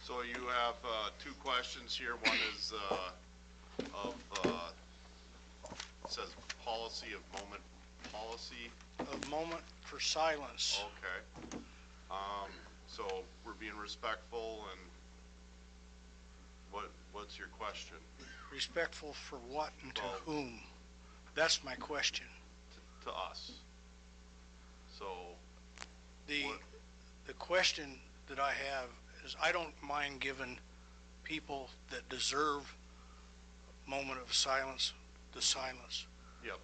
So you have two questions here. One is it says policy of moment for silence. Okay. So we're being respectful, and what's your question? Respectful for what and to whom? That's my question. To us. So the question that I have is, I don't mind giving people that deserve a moment of silence the silence. Yep.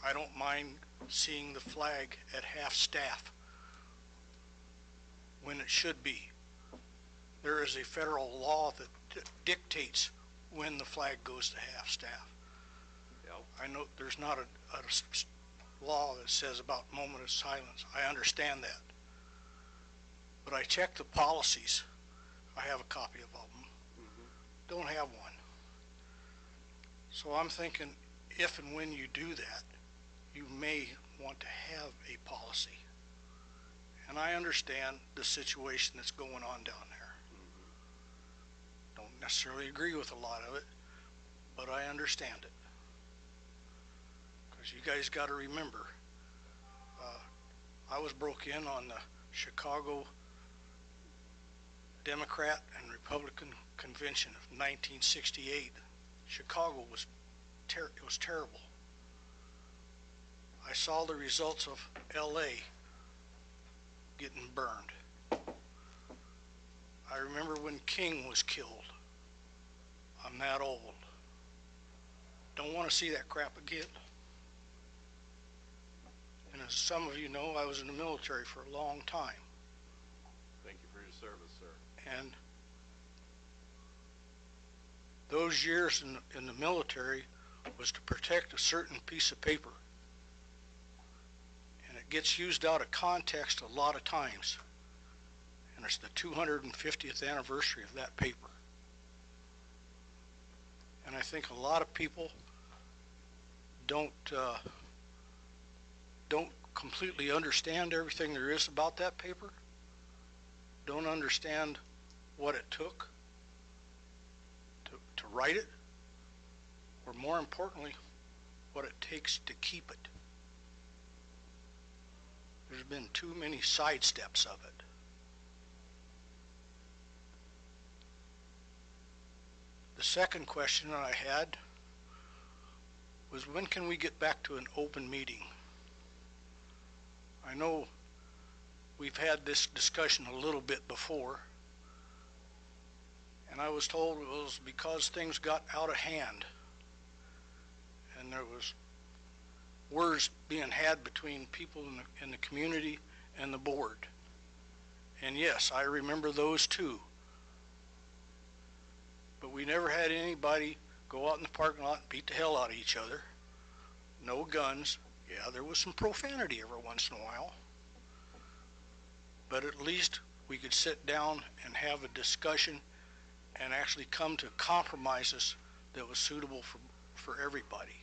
I don't mind seeing the flag at half-staff when it should be. There is a federal law that dictates when the flag goes to half-staff. Yep. I know there's not a law that says about moment of silence. I understand that. But I checked the policies. I have a copy of all of them. Don't have one. So I'm thinking, if and when you do that, you may want to have a policy. And I understand the situation that's going on down there. Don't necessarily agree with a lot of it, but I understand it. Because you guys got to remember, I was broke in on the Chicago Democrat and Republican Convention of 1968. Chicago was terrible. I saw the results of LA getting burned. I remember when King was killed. I'm that old. Don't want to see that crap again. And as some of you know, I was in the military for a long time. Thank you for your service, sir. And those years in the military was to protect a certain piece of paper. And it gets used out of context a lot of times. And it's the 250th anniversary of that paper. And I think a lot of people don't completely understand everything there is about that paper, don't understand what it took to write it, or more importantly, what it takes to keep it. There's been too many sidesteps of it. The second question that I had was, when can we get back to an open meeting? I know we've had this discussion a little bit before, and I was told it was because things got out of hand and there was words being had between people in the community and the board. And yes, I remember those too. But we never had anybody go out in the parking lot and beat the hell out of each other. No guns. Yeah, there was some profanity every once in a while. But at least we could sit down and have a discussion and actually come to compromises that was suitable for everybody.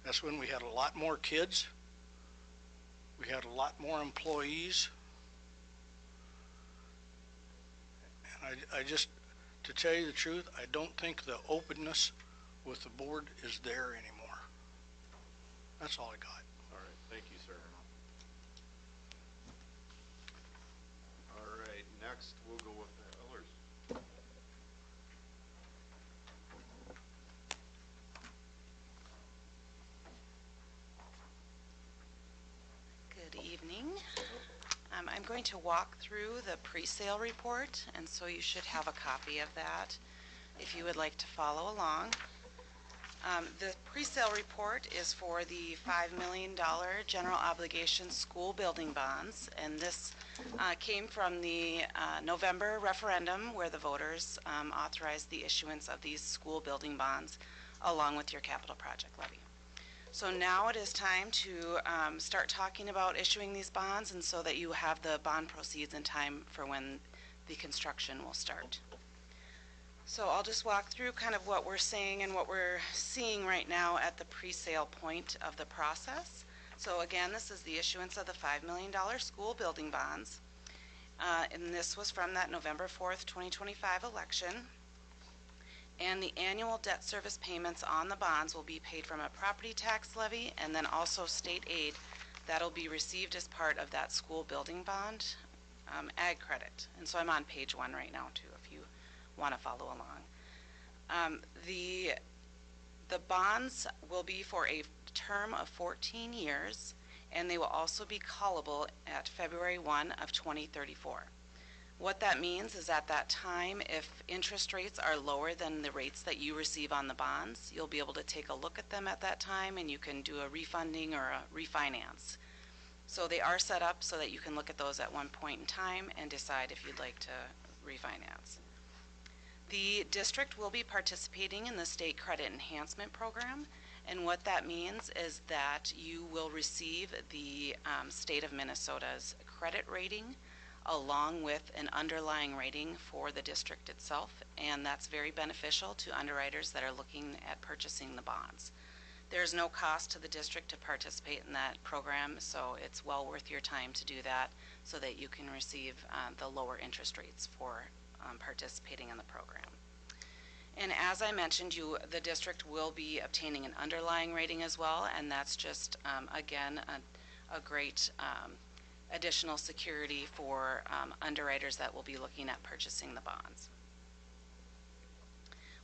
That's when we had a lot more kids. We had a lot more employees. And I just, to tell you the truth, I don't think the openness with the board is there anymore. That's all I got. All right, thank you, sir. All right, next we'll go with the Ellers. Good evening. I'm going to walk through the pre-sale report, and so you should have a copy of that if you would like to follow along. The pre-sale report is for the $5 million general obligation school building bonds, and this came from the November referendum where the voters authorized the issuance of these school building bonds along with your capital project levy. So now it is time to start talking about issuing these bonds, and so that you have the bond proceeds in time for when the construction will start. So I'll just walk through kind of what we're saying and what we're seeing right now at the pre-sale point of the process. So again, this is the issuance of the $5 million school building bonds. And this was from that November 4th, 2025 election. And the annual debt service payments on the bonds will be paid from a property tax levy and then also state aid that'll be received as part of that school building bond ag credit. And so I'm on page 1 right now too, if you want to follow along. The bonds will be for a term of 14 years, and they will also be callable at February 1 of 2034. What that means is at that time, if interest rates are lower than the rates that you receive on the bonds, you'll be able to take a look at them at that time and you can do a refunding or a refinance. So they are set up so that you can look at those at one point in time and decide if you'd like to refinance. The district will be participating in the State Credit Enhancement Program, and what that means is that you will receive the state of Minnesota's credit rating along with an underlying rating for the district itself, and that's very beneficial to underwriters that are looking at purchasing the bonds. There's no cost to the district to participate in that program, so it's well worth your time to do that so that you can receive the lower interest rates for participating in the program. And as I mentioned, the district will be obtaining an underlying rating as well, and that's just, again, a great additional security for underwriters that will be looking at purchasing the bonds.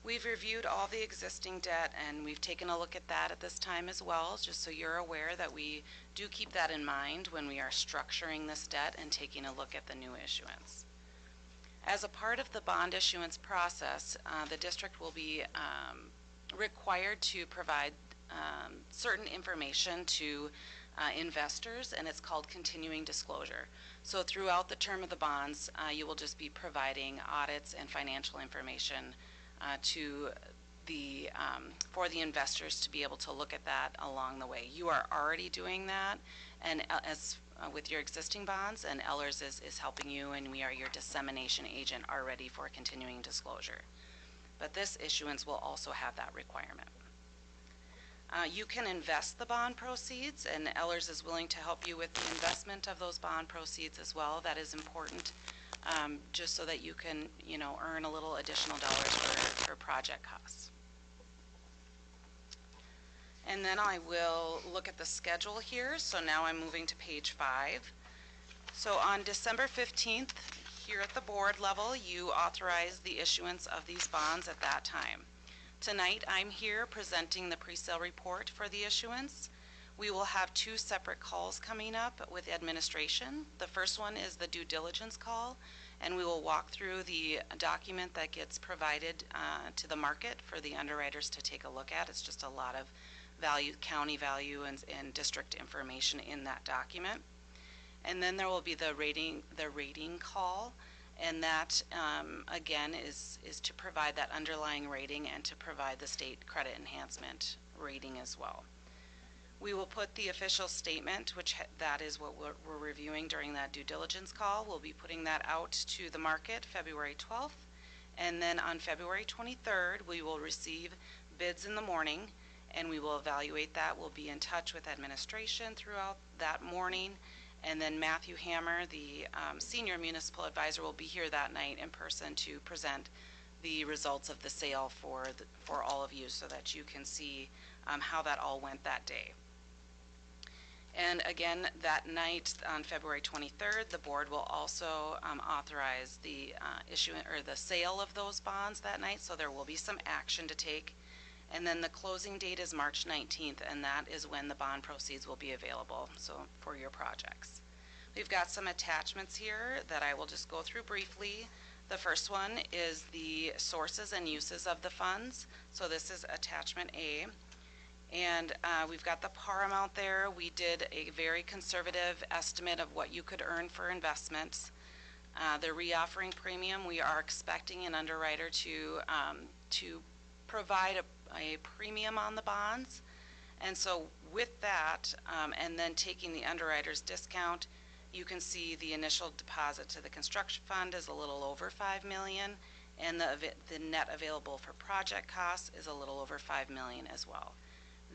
We've reviewed all the existing debt, and we've taken a look at that at this time as well, just so you're aware that we do keep that in mind when we are structuring this debt and taking a look at the new issuance. As a part of the bond issuance process, the district will be required to provide certain information to investors, and it's called continuing disclosure. So throughout the term of the bonds, you will just be providing audits and financial information for the investors to be able to look at that along the way. You are already doing that, and with your existing bonds, and Ellers is helping you, and we are your dissemination agent already for continuing disclosure. But this issuance will also have that requirement. You can invest the bond proceeds, and Ellers is willing to help you with the investment of those bond proceeds as well. That is important, just so that you can, earn a little additional dollars for project costs. And then I will look at the schedule here. So now I'm moving to page 5. So on December 15th, here at the board level, you authorized the issuance of these bonds at that time. Tonight, I'm here presenting the pre-sale report for the issuance. We will have 2 separate calls coming up with administration. The first one is the due diligence call, and we will walk through the document that gets provided to the market for the underwriters to take a look at. It's just a lot of value, county value, and district information in that document. And then there will be the rating call, and that again is to provide that underlying rating and to provide the state credit enhancement rating as well. We will put the official statement, that is what we're reviewing during that due diligence call. We'll be putting that out to the market February 12th, and then on February 23rd we will receive bids in the morning, and we will evaluate that. We'll be in touch with administration throughout that morning, and then Matthew Hammer, the senior municipal advisor, will be here that night in person to present the results of the sale for all of you, so that you can see how that all went that day. And again, that night on February 23rd, the board will also authorize the the sale of those bonds that night, so there will be some action to take. And then the closing date is March 19th, and that is when the bond proceeds will be available, so for your projects. We've got some attachments here that I will just go through briefly. The first one is the sources and uses of the funds. So this is attachment A. And we've got the par amount there. We did a very conservative estimate of what you could earn for investments. The reoffering premium, we are expecting an underwriter to provide a premium on the bonds. And so with that, and then taking the underwriter's discount, you can see the initial deposit to the construction fund is a little over $5 million, and the net available for project costs is a little over $5 million as well.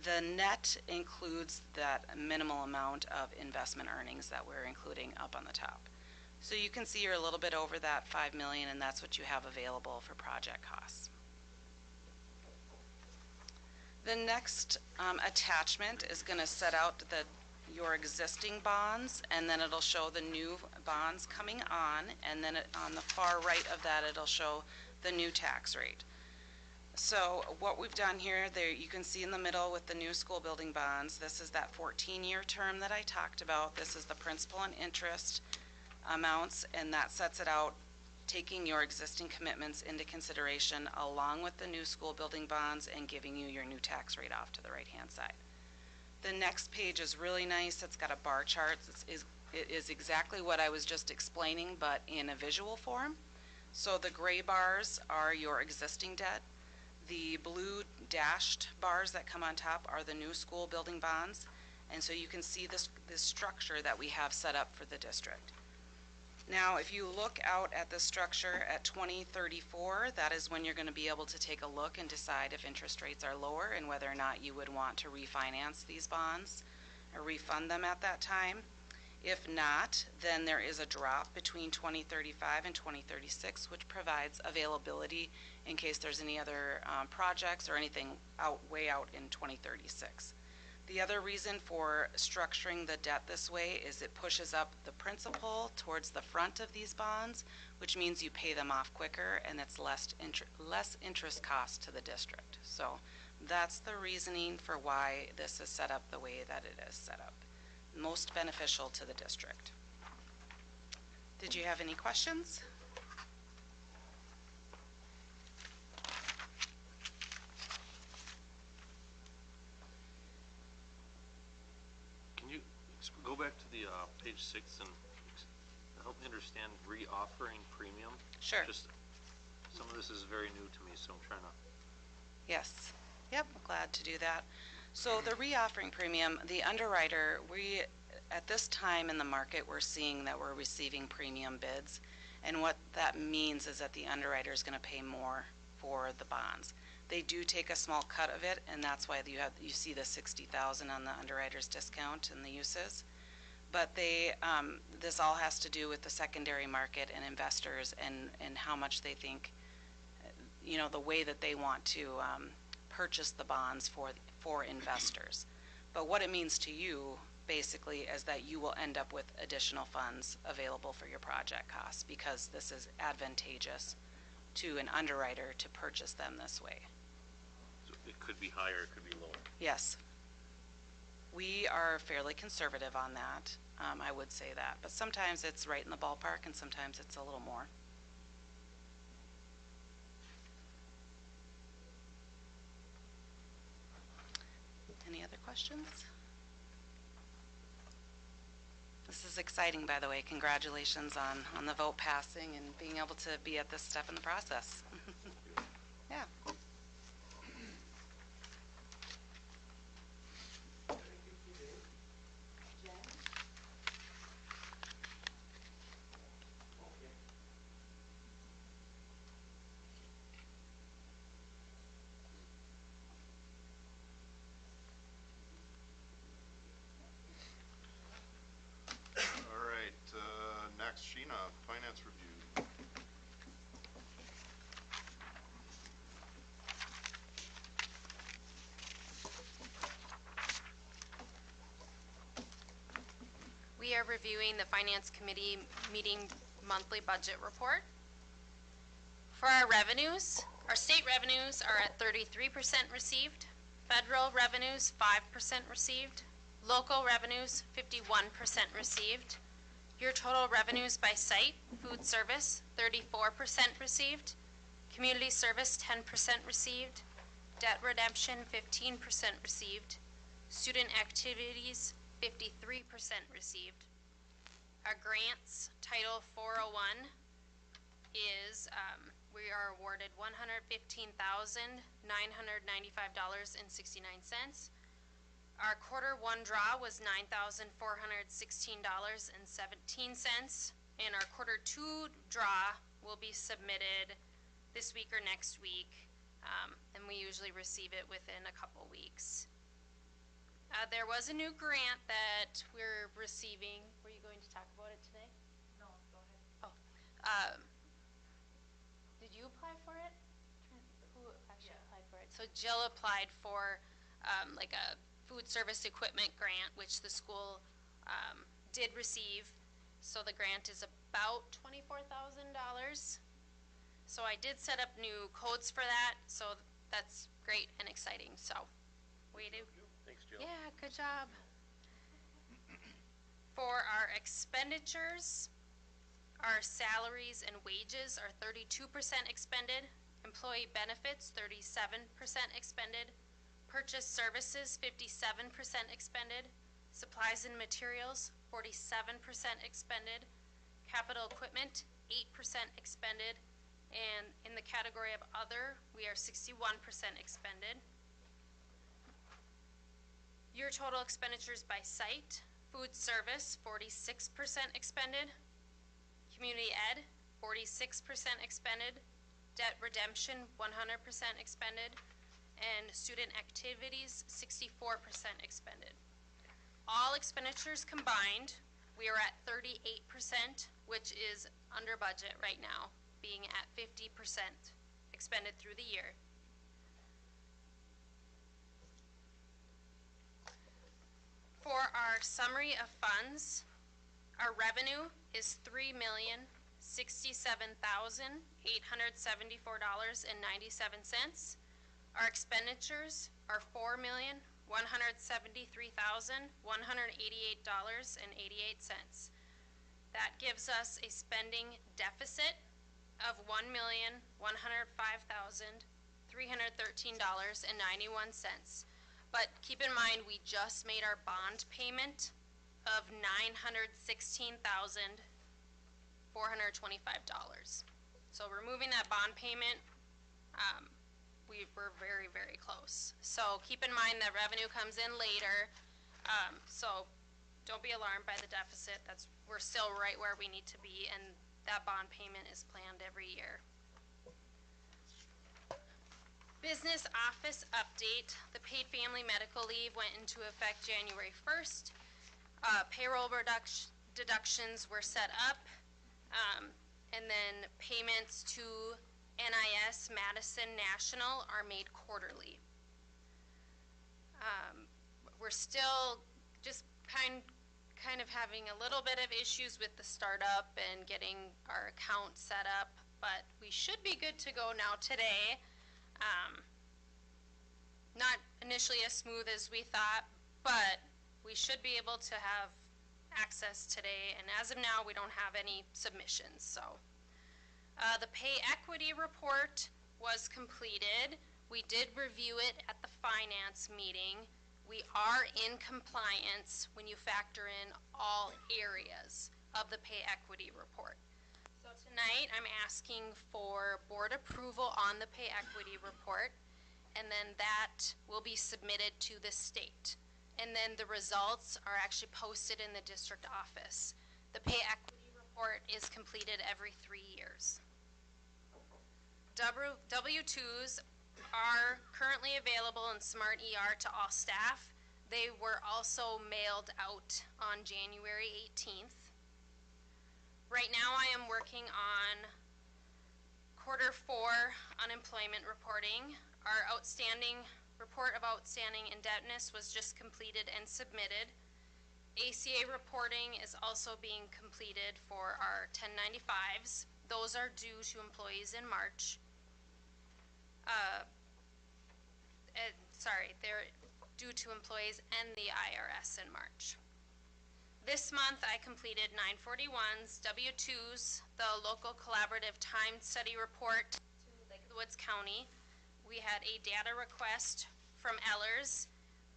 The net includes that minimal amount of investment earnings that we're including up on the top. So you can see you're a little bit over that 5 million, and that's what you have available for project costs. The next attachment is going to set out your existing bonds, and then it'll show the new bonds coming on, and then on the far right of that it'll show the new tax rate. So what we've done here, there you can see in the middle with the new school building bonds, this is that 14-year term that I talked about. This is the principal and interest amounts, and that sets it out taking your existing commitments into consideration along with the new school building bonds and giving you your new tax rate off to the right-hand side. The next page is really nice. It's got a bar chart. It is exactly what I was just explaining, but in a visual form. So the gray bars are your existing debt. The blue dashed bars that come on top are the new school building bonds. And so you can see this structure that we have set up for the district. Now, if you look out at the structure at 2034, that is when you're going to be able to take a look and decide if interest rates are lower and whether or not you would want to refinance these bonds or refund them at that time. If not, then there is a drop between 2035 and 2036, which provides availability in case there's any other projects or anything way out in 2036. The other reason for structuring the debt this way is it pushes up the principal towards the front of these bonds, which means you pay them off quicker and it's less interest cost to the district. So that's the reasoning for why this is set up the way that it is set up. Most beneficial to the district. Did you have any questions? Can you go back to the page 6 and help me understand reoffering premium? Sure. Just some of this is very new to me, so I'm trying to. Yes. Yep, glad to do that. So the reoffering premium, the underwriter, at this time in the market, we're seeing that we're receiving premium bids. And what that means is that the underwriter is going to pay more for the bonds. They do take a small cut of it, and that's why you see the $60,000 on the underwriter's discount and the uses. But this all has to do with the secondary market and investors and how much they think, the way that they want to purchase the bonds for investors. But what it means to you basically is that you will end up with additional funds available for your project costs because this is advantageous to an underwriter to purchase them this way. So it could be higher, it could be lower. Yes. We are fairly conservative on that. I would say that. But sometimes it's right in the ballpark and sometimes it's a little more. Any other questions? This is exciting, by the way. Congratulations on the vote passing and being able to be at this step in the process. Yeah. All right, next, Sheena, finance review. We are reviewing the Finance Committee meeting monthly budget report. For our revenues, our state revenues are at 33% received, federal revenues 5% received, local revenues 51% received. Your total revenues by site, food service 34% received, community service 10% received, debt redemption 15% received, student activities 53% received. Our grants, Title 401, is we are awarded $115,995.69. Our quarter one draw was $9,416.17, and our quarter two draw will be submitted this week or next week, and we usually receive it within a couple weeks. There was a new grant that we're receiving. Were you going to talk about it today? No, go ahead. So Jill applied for like a food service equipment grant, which the school did receive. So the grant is about $24,000. So I did set up new codes for that, so that's great and exciting. So, way to, Thanks, Jill. yeah, good job. For our expenditures, our salaries and wages are 32% expended, employee benefits 37% expended, purchase services 57% expended, supplies and materials 47% expended, capital equipment 8% expended, and in the category of other, we are 61% expended. Your total expenditures by site: food service 46% expended, community ed 46% expended, debt redemption 100% expended, and student activities 64% expended. All expenditures combined, we are at 38%, which is under budget right now, being at 50% expended through the year. For our summary of funds, our revenue is $3,067,874.97. Our expenditures are $4,173,188.88. That gives us a spending deficit of $1,105,313.91. But keep in mind, we just made our bond payment of $916,425. So removing that bond payment, we were very, very close. So keep in mind that revenue comes in later. So don't be alarmed by the deficit. We're still right where we need to be, and that bond payment is planned every year. Business office update. The paid family medical leave went into effect January 1st. Payroll deductions were set up, and then payments to NIS Madison National are made quarterly. We're still just kind of having a little bit of issues with the startup and getting our account set up, but we should be good to go now today. Not initially as smooth as we thought, but we should be able to have access today, and as of now we don't have any submissions. So the pay equity report was completed. We did review it at the finance meeting. We are in compliance when you factor in all areas of the pay equity report. So tonight I'm asking for board approval on the pay equity report, and then that will be submitted to the state. And then the results are actually posted in the district office. The pay equity report is completed every 3 years. W-2s are currently available in Smart ER to all staff. They were also mailed out on January 18th. Right now I am working on Q4 unemployment reporting. Our report of outstanding indebtedness was just completed and submitted. ACA reporting is also being completed for our 1095s. Those are due to employees in March. They're due to employees and the IRS in March. This month I completed 941s, W-2s, the local collaborative time study report to Lake of the Woods County. We had a data request from Ellers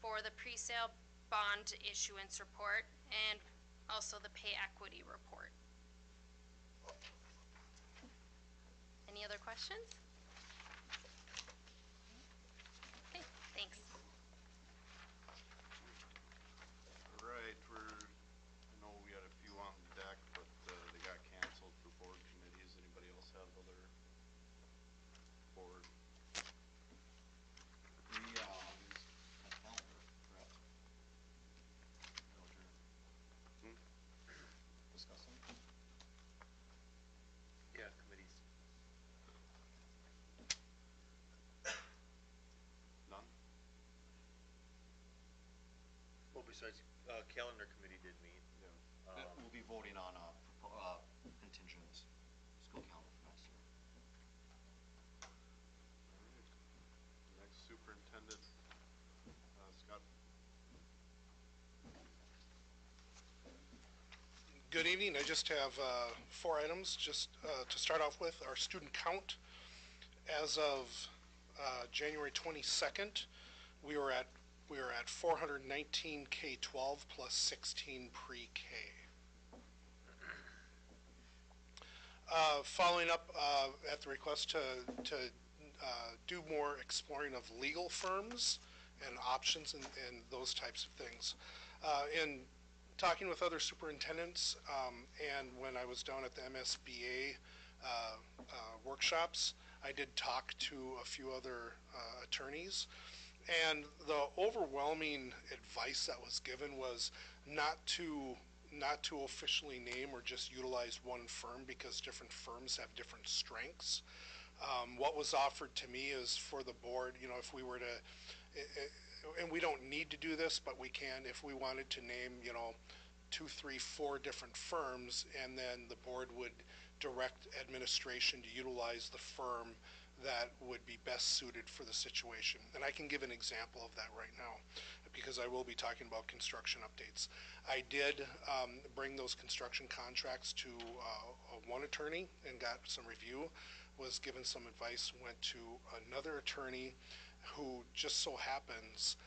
for the presale bond issuance report and also the pay equity report. Any other questions? Okay, thanks. All right, I know we had a few on deck, but they got canceled for board committees. Anybody else have other board? Yeah, committees. besides, calendar committee did meet. We'll be voting on contingent school calendar for next year. Alright. Next superintendent, Scott. Good evening. I just have 4 items just to start off with. Our student count as of January 22nd, we were at 419 K-12 plus 16 pre-K. Following up at the request to do more exploring of legal firms and options and those types of things. In talking with other superintendents and when I was down at the MSBA workshops, I did talk to a few other attorneys, and the overwhelming advice that was given was not to officially name or just utilize one firm because different firms have different strengths. What was offered to me is for the board, if we were to, and we don't need to do this, but we can, if we wanted to name, 2, 3, 4 different firms, and then the board would direct administration to utilize the firm that would be best suited for the situation. And I can give an example of that right now because I will be talking about construction updates. I did bring those construction contracts to one attorney and got some review, was given some advice, went to another attorney who just so happens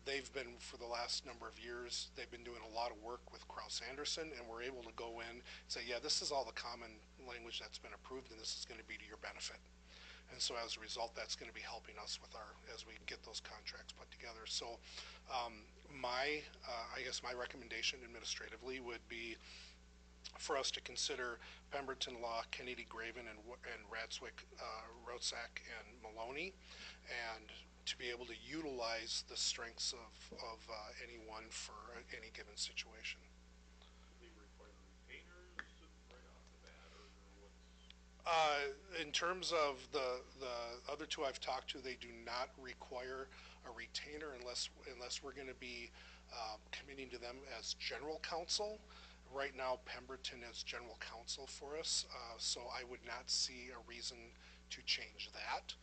they've been, for the last number of years, they've been doing a lot of work with Krauss Anderson, and we're able to go in and say, yeah, this is all the common language that's been approved, and this is going to be to your benefit. And so as a result, that's going to be helping us with as we get those contracts put together. So I guess my recommendation administratively would be for us to consider Pemberton Law, Kennedy Graven, and Ratzwick, Rotsack, and Maloney, and to be able to utilize the strengths of any one for any given situation. Do they require retainers right off the bat, or what's? In terms of the other 2 I've talked to, they do not require a retainer unless we're going to be committing to them as general counsel. Right now, Pemberton is general counsel for us, so I would not see a reason to change that.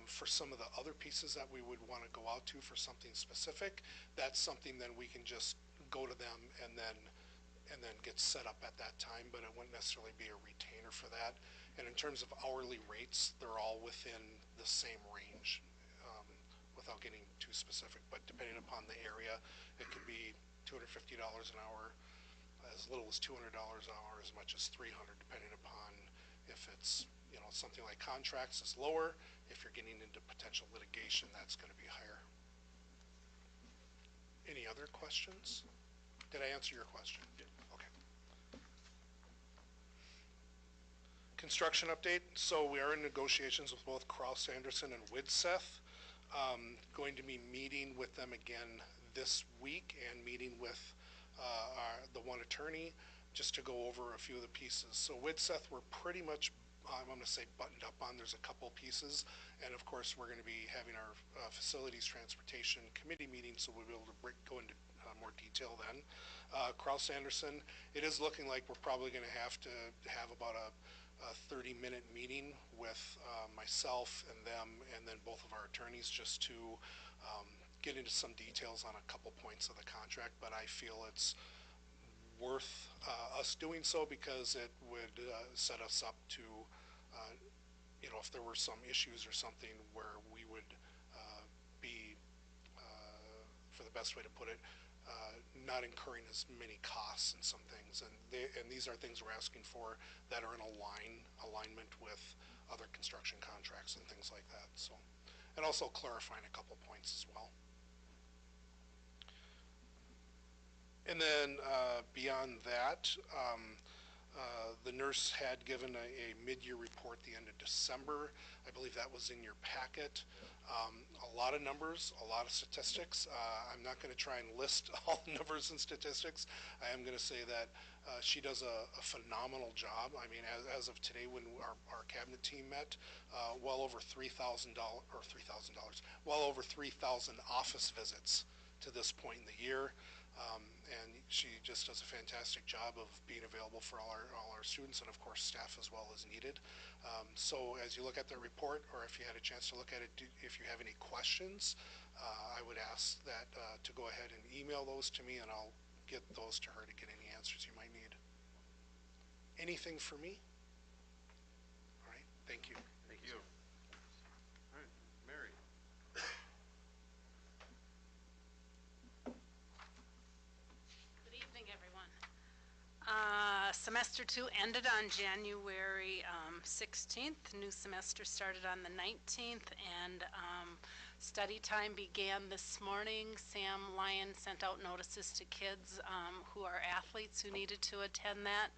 For some of the other pieces that we would want to go out to for something specific, that's something then we can just go to them and then get set up at that time, but it wouldn't necessarily be a retainer for that. And in terms of hourly rates, they're all within the same range without getting too specific, but depending upon the area, it could be $250 an hour, as little as $200 an hour, as much as $300, depending upon if it's something like contracts is lower. If you're getting into potential litigation, that's going to be higher. Any other questions? Did I answer your question? Yeah. Okay. Construction update. So we are in negotiations with both Krauss Anderson and Widseth. Going to be meeting with them again this week and meeting with the one attorney just to go over a few of the pieces. So Widseth, we're pretty much, I'm going to say, buttoned up on. There's a couple pieces, and of course we're going to be having our facilities transportation committee meeting, so we'll be able to go into more detail then. Krauss Anderson, it is looking like we're probably going to have about a 30-minute meeting with myself and them, and then both of our attorneys, just to get into some details on a couple points of the contract. But I feel it's worth us doing so because it would set us up to, if there were some issues or something where we would be, for the best way to put it, not incurring as many costs and some things. And these are things we're asking for that are in alignment with other construction contracts and things like that. So, and also clarifying a couple points as well. And then beyond that, the nurse had given a mid-year report the end of December. I believe that was in your packet. A lot of numbers, a lot of statistics. I'm not going to try and list all the numbers and statistics. I am going to say that she does a phenomenal job. I mean, as of today, when our cabinet team met, well over $3,000, well over 3,000 office visits to this point in the year. And she just does a fantastic job of being available for all our students and of course staff as well as needed. So as you look at the report, or if you had a chance to look at it, if you have any questions, I would ask that to go ahead and email those to me, and I'll get those to her to get any answers you might need. Anything for me? All right, thank you. Thank you. All right, Mary. Good evening, everyone. Semester 2 ended on January 16th. New semester started on the 19th, and study time began this morning. Sam Lyon sent out notices to kids who are athletes who needed to attend that.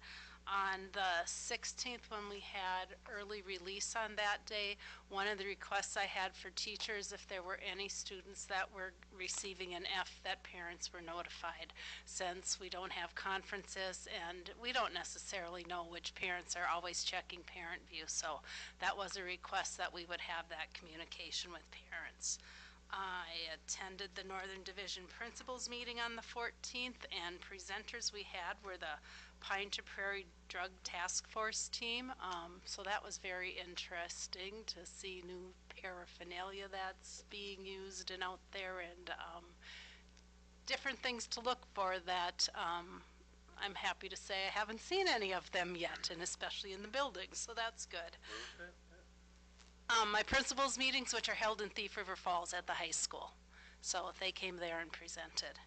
On the 16th, when we had early release on that day, one of the requests I had for teachers, if there were any students that were receiving an F, that parents were notified, since we don't have conferences and we don't necessarily know which parents are always checking Parent View. So that was a request that we would have that communication with parents. I attended the Northern Division Principals meeting on the 14th, and presenters we had were the Pine to Prairie Drug Task Force team. So that was very interesting to see new paraphernalia that's being used and out there, and different things to look for that I'm happy to say I haven't seen any of them yet, and especially in the buildings, so that's good. My principals meetings, which are held in Thief River Falls at the high school. So they came there and presented.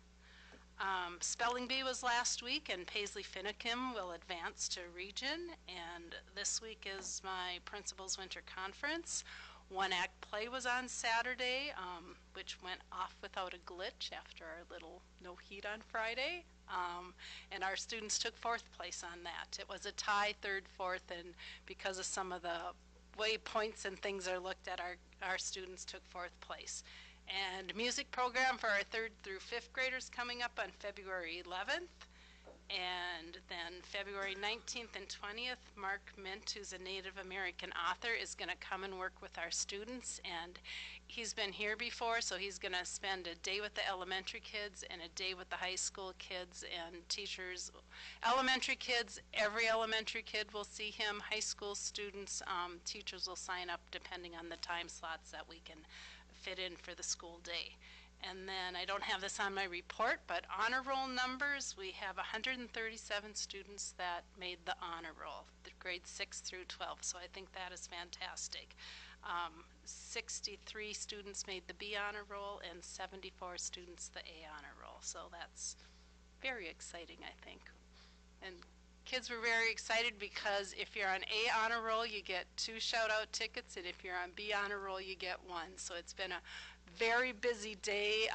Spelling Bee was last week, and Paisley Finicum will advance to region. And this week is my principals winter conference. One act play was on Saturday, which went off without a glitch after our little no heat on Friday. And our students took 4th place on that. It was a tie, 3rd, 4th, and because of some of the way points and things are looked at, our students took 4th place. And music program for our 3rd through 5th graders coming up on February 11th. And then February 19th and 20th, Mark Mint, who's a Native American author, is going to come and work with our students. And he's been here before, so he's going to spend a day with the elementary kids and a day with the high school kids and teachers. Elementary kids, every elementary kid will see him. High school students, teachers will sign up depending on the time slots that we can fit in for the school day. And then I don't have this on my report, but honor roll numbers, we have 137 students that made the honor roll, the grades 6 through 12, so I think that is fantastic. 63 students made the B honor roll and 74 students the A honor roll, so that's very exciting, I think. And kids were very excited because if you're on A honor roll, you get 2 shout-out tickets, and if you're on B honor roll, you get 1. So it's been a very busy day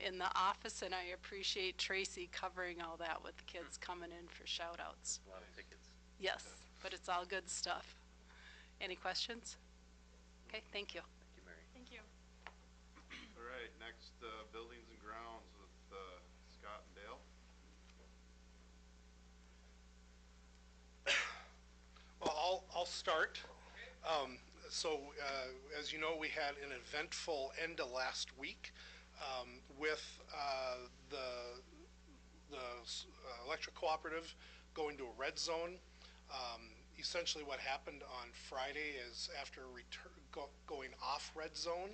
in the office, and I appreciate Tracy covering all that with the kids coming in for shout-outs. A lot of tickets. Yes, but it's all good stuff. Any questions? Okay, thank you. Thank you, Mary. Thank you. All right, next, buildings and grounds with Scott and Dale. Well, I'll start. So as you know, we had an eventful end of last week with the electric cooperative going to a red zone. Essentially what happened on Friday is after going off red zone,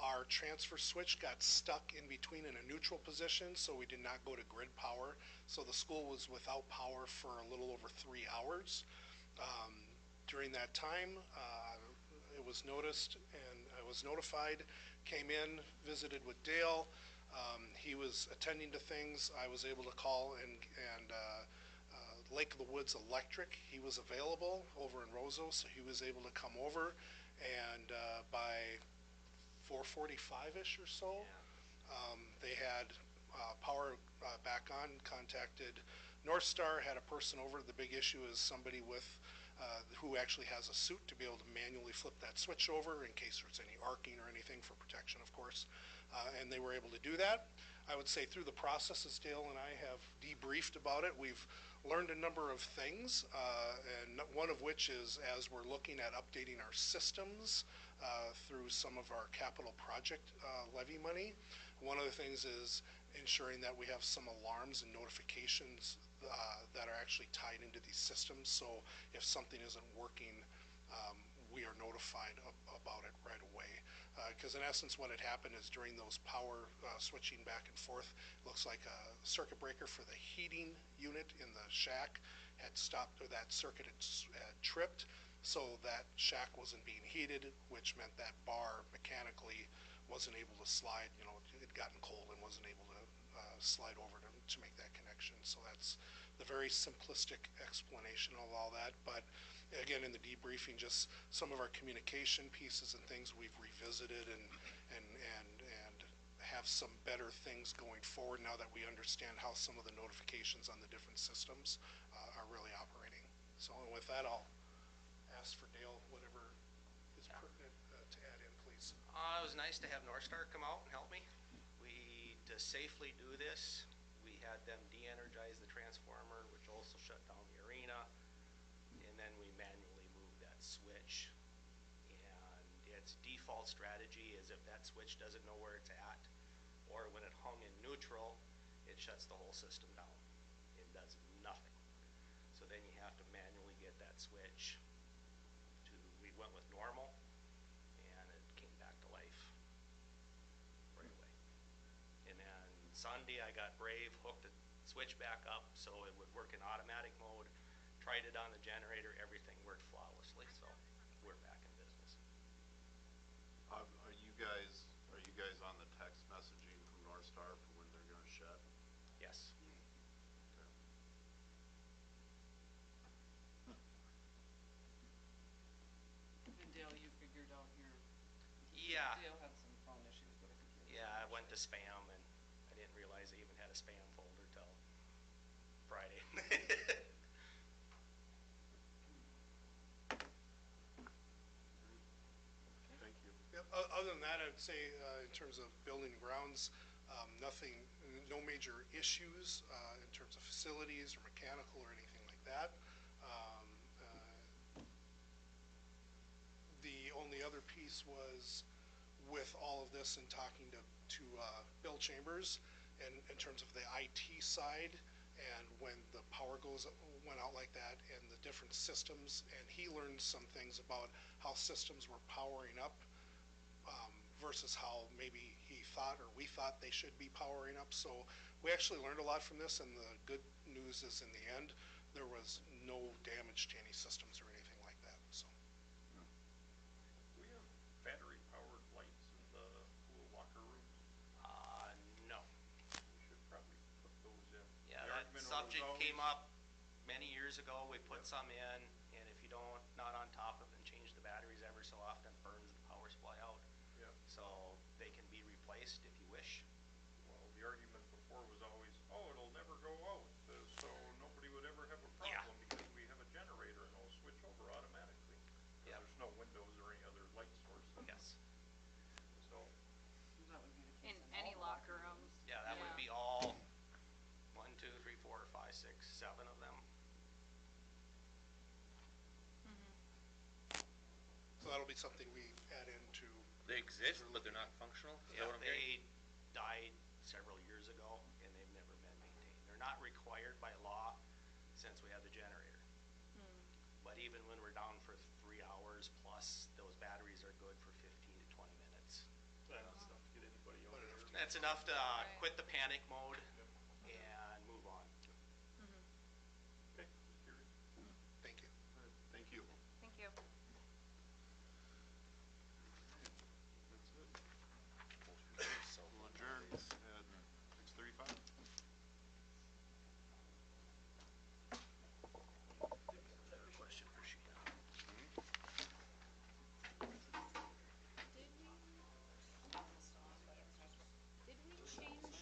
our transfer switch got stuck in between in a neutral position, so we did not go to grid power. So the school was without power for a little over 3 hours. During that time, it was noticed and I was notified, came in, visited with Dale. He was attending to things. I was able to call and Lake of the Woods Electric, he was available over in Roseau, so he was able to come over, and by 4:45-ish or so, they had power back on, contacted North Star, had a person over. The big issue is somebody with who actually has a suit to be able to manually flip that switch over in case there's any arcing or anything for protection, of course. And they were able to do that. I would say through the process, as Dale and I have debriefed about it, we've learned a number of things, and one of which is as we're looking at updating our systems through some of our capital project levy money, One of the things is ensuring that we have some alarms and notifications that are actually tied into these systems. So if something isn't working, we are notified about it right away. Because in essence what had happened is during those power switching back and forth, looks like a circuit breaker for the heating unit in the shack had stopped, or that circuit had tripped, so that shack wasn't being heated, which meant that bar mechanically wasn't able to slide, it had gotten cold and wasn't able to slide over to make that connection. So that's the very simplistic explanation of all that. But again, in the debriefing, just some of our communication pieces and things we've revisited and have some better things going forward now that we understand how some of the notifications on the different systems are really operating. So with that, I'll ask for Dale whatever is pertinent to add in, please. It was nice to have North Star come out and help me. To safely do this, we had them de-energize the transformer, which also shut down the arena, and then we manually moved that switch. And its default strategy is if that switch doesn't know where it's at, or when it hung in neutral, it shuts the whole system down. It does nothing. So then you have to manually get that switch we went with normal, and it came back to life right away. And then Sunday I got brave, hooked the switch back up so it would work in automatic mode, tried it on the generator, everything worked flawlessly, so we're back in business. Are you guys on the text messaging from North Star for when they're gonna shed? Yes. Okay. And Dale, you figured out Yeah. Dale had some phone issues with a computer. Yeah, I went to spam and I didn't realize I even had a spam folder till Friday. Thank you. Yep. Other than that, I would say in terms of building grounds, no major issues in terms of facilities or mechanical or anything like that. The only other piece was with all of this and talking to Bill Chambers, and in terms of the IT side, and when the power went out like that and the different systems, and he learned some things about how systems were powering up versus how maybe he thought or we thought they should be powering up. So we actually learned a lot from this, and the good news is in the end there was no damage to any systems or anything like that. So Do we have battery powered lights in the pool locker rooms? No. We should probably put those in. Yeah, The that argument was subject always- came up many years ago. We put some in, and if you not on top of it and change the batteries ever so often, it burns the power supply out. Yeah. So they can be replaced if you wish. Well, the argument before was always, it'll never go out, so nobody would ever have a Yeah. problem because we have a generator and it'll switch over automatically. 'Cause Yep. there's no windows or any other light source. Yes. So, That would be the case In in any all the locker rooms. Yeah, that would be all 1, 2, 3, 4, 5, 6, 7 of them. so that'll be something we add into. They exist, but they're not functional? Is that Yeah, what I'm hearing? they died several years ago, and they've never been maintained. They're not required by law since we have the generator. But even when we're down for 3 hours plus, those batteries are good for 15 to 20 minutes. that's enough to get anybody over there. That's enough to quit the panic mode and move on. Okay, just curious. Thank you. All right, thank you. Thank you. That's it. We'll adjourn at 6:35. Question for Sheena. Did we change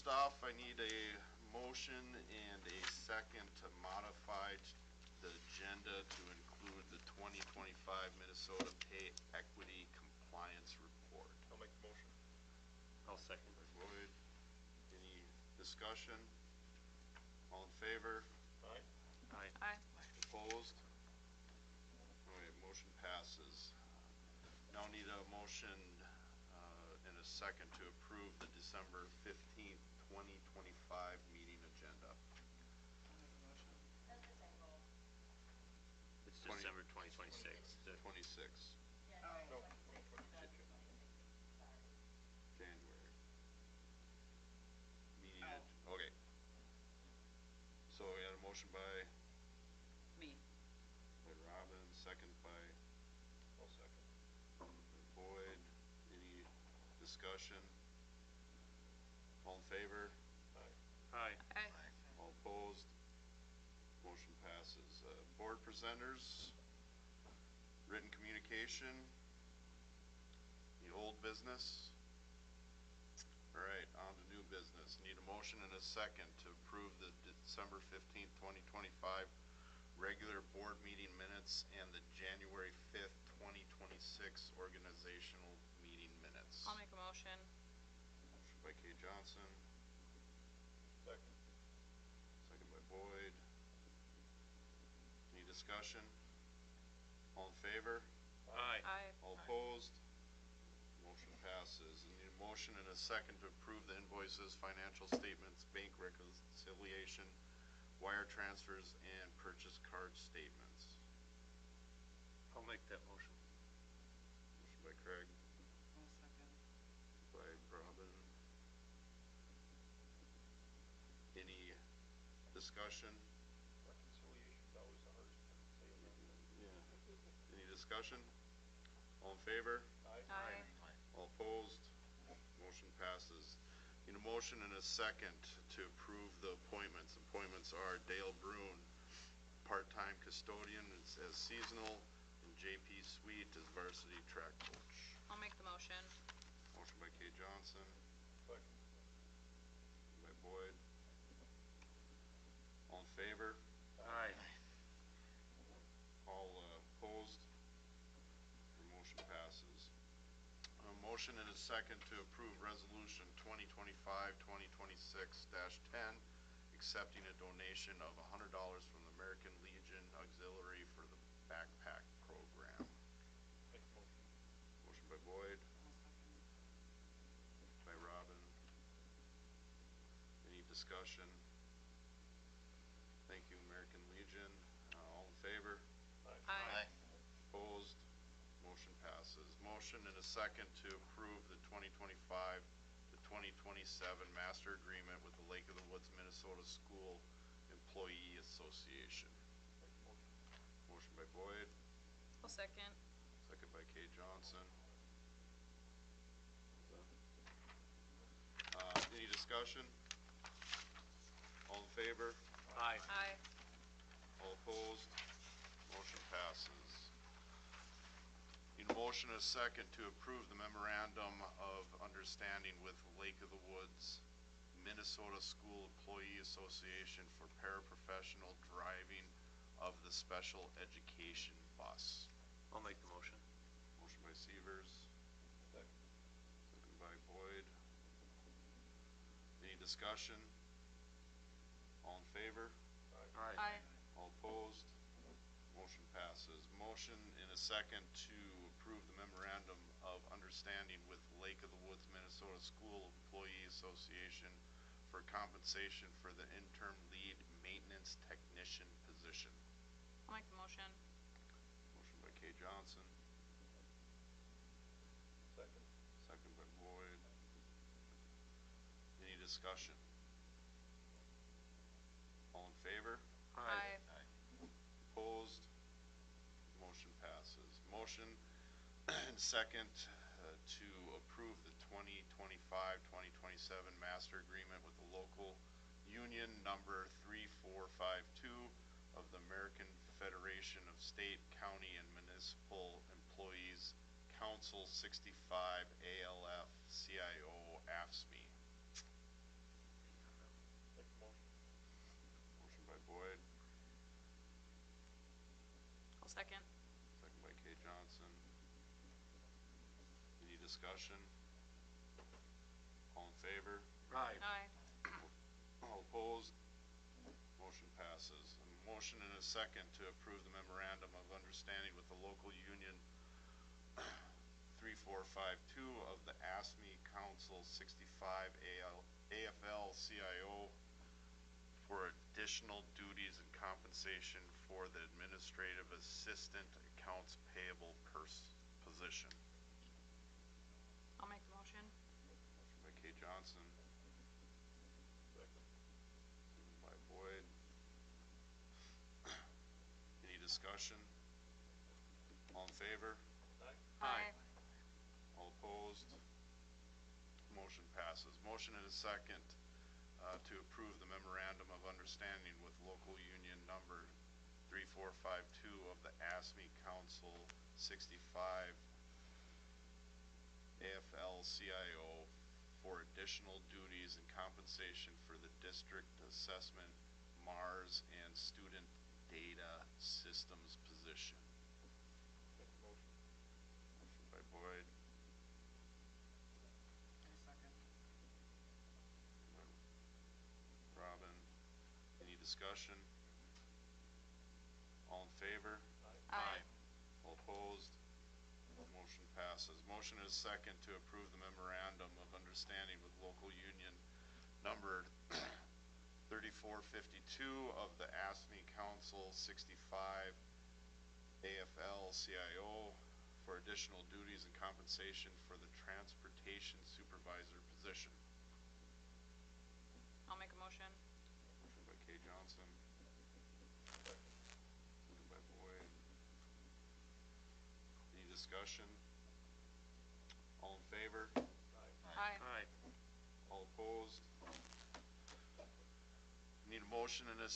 first off, I need a motion and a second to modify the agenda to include the 2025 Minnesota Pay Equity Compliance Report. I'll make the motion. I'll second. Lloyd, any discussion? All in favor? Aye. Aye. Aye. Opposed? All right, motion passes. Now need a motion and a second to approve the December 15th, 2025 meeting agenda. It's 20 December 2026. 26, No. January. Meeting, okay. So we had a motion by Me. Robin, second by I'll second. Boyd. Any discussion? All in favor? Aye. Aye. All opposed? Motion passes. Board presenters, written communication, the old business. All right, on to new business. Need a motion and a second to approve the December 15th, 2025 regular board meeting minutes and the January 5th, 2026 organizational meeting minutes. I'll make a motion. Motion by Kay Johnson, Second. second by Boyd. Any discussion? All in favor? Aye. Aye. All opposed? Motion passes. And need a motion and a second to approve the invoices, financial statements, bank reconciliation, wire transfers, and purchase card statements. I'll make that motion. Motion by Craig, I'll second. by Robin. Any discussion? Reconciliation's always the hardest part to say around here. Yeah. Any discussion? All in favor? Aye. All opposed? Motion passes. Need a motion and a second to approve the appointments. Appointments are Dale Bruin, part-time custodian as seasonal, and JP Sweet as varsity track coach. I'll make the motion. Motion by Kay Johnson, Second. by Boyd. All in favor? Aye. All opposed? The motion passes. A motion and a second to approve resolution 2025-2026-10, accepting a donation of $100 from the American Legion Auxiliary for the backpack program. Make the motion. Motion by Boyd, I'll second. by Robin. Any discussion? Thank you, American Legion. All in favor? Aye. Opposed? Motion passes. Motion and a second to approve the 2025 to 2027 master agreement with the Lake of the Woods, Minnesota School Employee Association. Make the motion. Motion by Boyd, I'll second. second by Kay Johnson. Any discussion? All in favor? Aye. Aye. All opposed? Motion passes. Need a motion and a second to approve the memorandum of understanding with Lake of the Woods, Minnesota School Employee Association for paraprofessional driving of the special education bus. I'll make the motion. Motion by Severs, Second. second by Boyd. Any discussion? All in favor? Aye. All opposed? Motion passes. Motion in a second to approve the memorandum of understanding with Lake of the Woods, Minnesota School Employee Association for compensation for the interim lead maintenance technician position. I'll make the motion. Motion by Kay Johnson, Second. second by Boyd. Any discussion? All in favor? Aye. Opposed? Motion passes. Motion and second to approve the 2025-2027 master agreement with the local union number 3452 of the American Federation of State, County, and Municipal Employees, Council 65 ALF CIO AFSME. Second. Second by Kay Johnson. Any discussion? All in favor? Aye. Aye. All opposed? Motion passes. A motion and a second to approve the memorandum of understanding with the local union 3452 of the ASME Council 65 AFL-CIO for additional duties and compensation for the administrative assistant accounts payable position. I'll make the motion. Motion by Kay Johnson. Second. Second by Boyd. Any discussion? All in favor? Aye. All opposed? Motion passes. Motion and a second to approve the memorandum of understanding with local union number 3452 of the ASME Council 65 AFL-CIO for additional duties and compensation for the district assessment, MARS, and student data systems position. Motion. Motion by Boyd. Second. Robin. Any discussion? All in favor? Aye. All opposed? Motion passes. Motion is second to approve the memorandum of understanding with local union numbered 3452 of the ASME Council 65 AFL-CIO for additional duties and compensation for the transportation supervisor position. I'll make a motion. Motion by Kay Johnson. Second by Boyd. Any discussion? All in favor? Aye. Aye. All opposed? Need a motion and a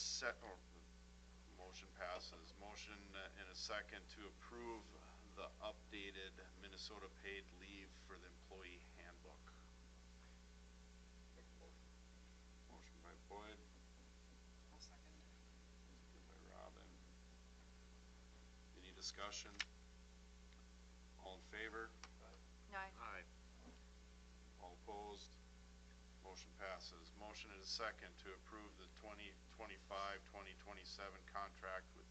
motion passes. Motion and a second to approve the updated Minnesota paid leave for the employee handbook. Motion by Boyd. I'll second. Second by Robin. Any discussion? All in favor? Aye. Aye. All opposed? Motion passes. Motion and a second to approve the 2025-2027 contract with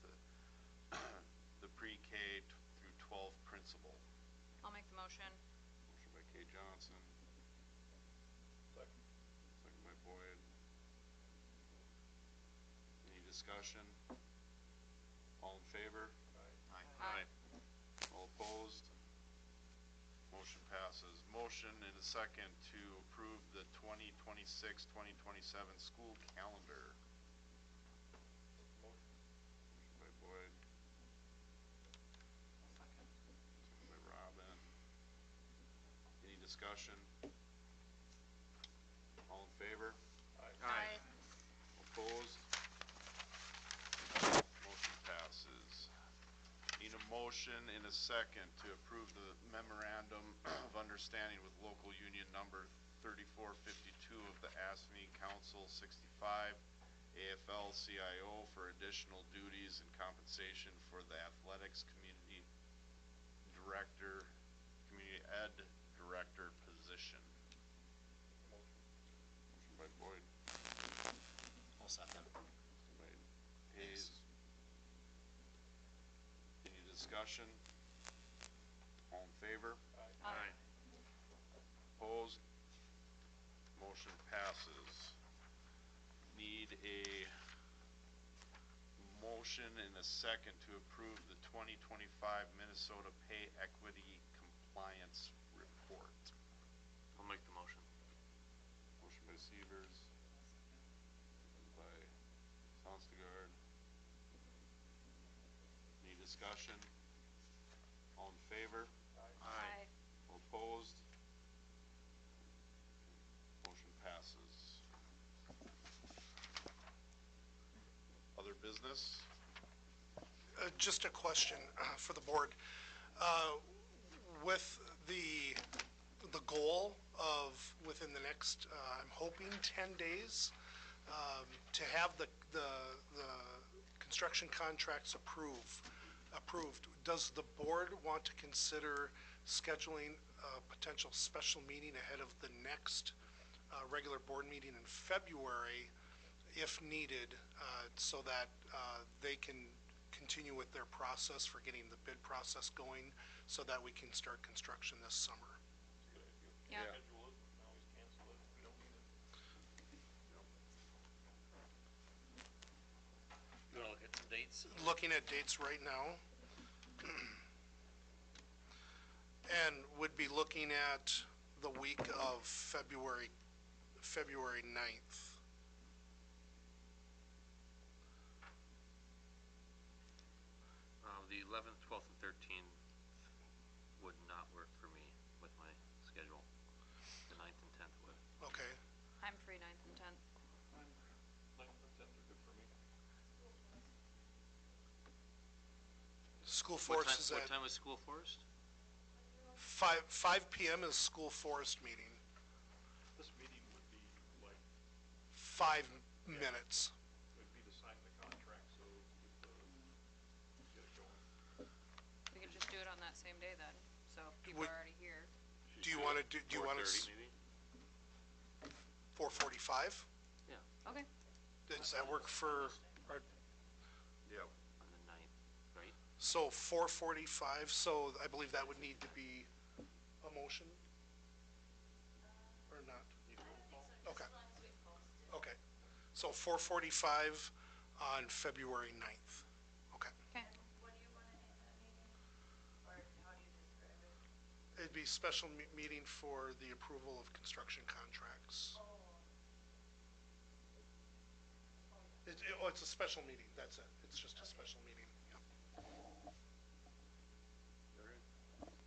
the pre-K through 12 principal. I'll make the motion. Motion by Kay Johnson. Second. Second by Boyd. Any discussion? All in favor? Aye. All opposed? Motion passes. Motion and a second to approve the 2026-2027 school calendar. Motion. Motion by Boyd. Second. Second by Robin. Any discussion? All in favor? Aye. Opposed? Motion passes. Need a motion and a second to approve the memorandum of understanding with local union number 3452 of the ASME Council 65 AFL-CIO for additional duties and compensation for the athletics community director, community ed director position. Motion. Motion by Boyd. I'll second. By Hayes. Any discussion? All in favor? Aye. Opposed? Motion passes. Need a motion and a second to approve the 2025 Minnesota Pay Equity Compliance Report. I'll make the motion. Motion by Severs. Second by Sonstegard. Any discussion? All in favor? Aye. All opposed? Motion passes. Other business? Just a question for the board. With the goal of within the next, I'm hoping 10 days, to have the construction contracts approved, Approved. Does the board want to consider scheduling a potential special meeting ahead of the next regular board meeting in February, if needed, so that they can continue with their process for getting the bid process going, so that we can start construction this summer? Yeah. Schedule it, we can always cancel it if we don't need it. You wanna look at some dates? Looking at dates right now, and would be looking at the week of February 9th. The 11th, 12th, and 13th would not work for me with my schedule. The 9th and 10th would. Okay. I'm free 9th and 10th. 9th and 10th are good for me. School forest is What at time is school forest? 5 p.m. is school forest meeting. This meeting would be like, 5 minutes. would be to sign the contract, so get it going. We can just do it on that same day then, so if people are already here. Do you want to do you want to 4:30 maybe? 4:45? Yeah, Okay. Does that work for Yep. on the 9th, right? so 4:45? So I believe that would need to be a motion or not? Okay. Okay. So 4:45 on February 9th. Okay. Okay. It'd be special meeting for the approval of construction contracts. It's a special meeting, that's it. It's just a special meeting. Yep.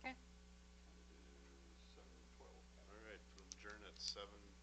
Okay. All right, we'll adjourn at 7:12.